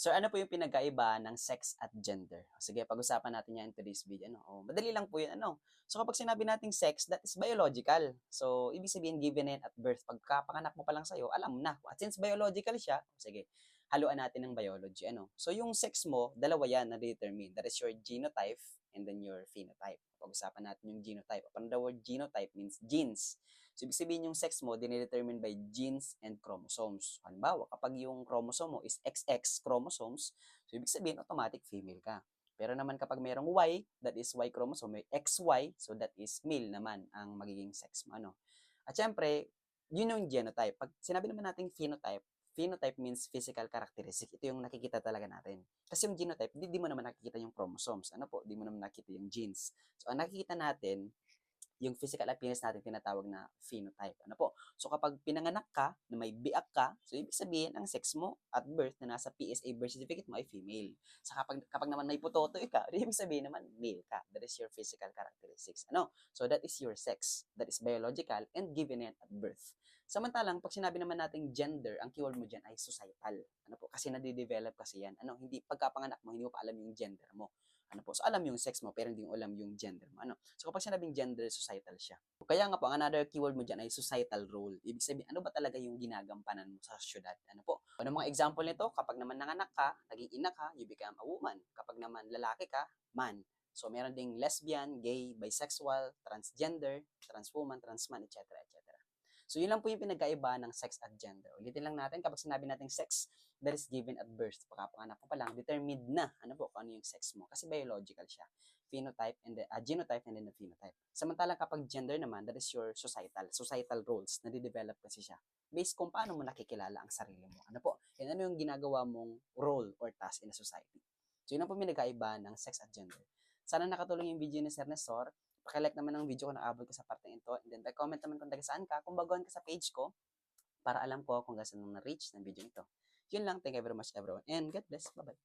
So ano po yung pinagkaiba ng sex at gender? Sige, pag-usapan natin yan in today's video. Madali lang po yun. So kapag sinabi nating sex, that is biological. So ibig sabihin given yan at birth. Pagkapanganak mo pa lang sa'yo, alam mo na. At since biological siya, sige, haluan natin ng biology. So yung sex mo, dalawa yan na determine. That is your genotype and then your phenotype. Pag-usapan natin yung genotype. Upon the word genotype means genes. So, ibig sabihin yung sex mo, dinedetermine by genes and chromosomes. Halimbawa, kapag yung chromosome mo is XX chromosomes, so ibig sabihin automatic female ka. Pero naman kapag merong Y, that is Y chromosome, may XY, so that is male naman ang magiging sex mo. At syempre, yun yung genotype. Pag sinabi naman natin phenotype, phenotype means physical characteristic. Ito yung nakikita talaga natin. Kasi yung genotype, di mo naman nakikita yung chromosomes. Di mo naman nakikita yung genes. So, ang nakikita natin, yung physical appearance natin tinatawag na phenotype. So kapag pinanganak ka, na may biak ka, so ibig sabihin ang sex mo at birth na nasa PSA birth certificate mo ay female. So kapag naman may putotoy ka, ibig sabihin naman male ka. That is your physical characteristics. So that is your sex. That is biological and given at birth. Samantalang pag sinabi naman nating gender, ang keyword mo diyan ay societal. Kasi nade-develop kasi yan. Hindi pagkapanganak mo, hindi mo pa alam yung gender mo. So alam yung sex mo pero hindi mo alam yung gender mo. So kapag sinabing gender, societal siya. Kaya nga po, another keyword mo dyan ay societal role. Ibig sabihin, ano ba talaga yung ginagampanan mo sa syudad? Ano mga example nito? Kapag naman nanganak ka, naging ina ka, you become a woman. Kapag naman lalaki ka, man. So meron ding lesbian, gay, bisexual, transgender, trans woman, trans man, etc. etc. So yun lang po yung pinagkaiba ng sex at gender. Ulitin lang natin, kapag sinabi natin sex, that is given at birth. Pagkapanganak mo pa lang, determined na kung ano yung sex mo. Kasi biological siya. Phenotype and the genotype and then the phenotype. Samantalang kapag gender naman, that is your societal roles. Nade-develop kasi siya. Based kung paano mo nakikilala ang sarili mo. And ano yung ginagawa mong role or task in a society. So yun ang po pinagkaiba ng sex at gender. Sana nakatulong yung video ni Sir Nestor. Pakilike naman ng video kung naabot ka sa parteng ito. And then, comment naman kung taga saan ka. Kung baguhan ka sa page ko, para alam ko kung saan na-reach ng video nito. Yun lang. Thank you very much, everyone. And God bless. Bye-bye.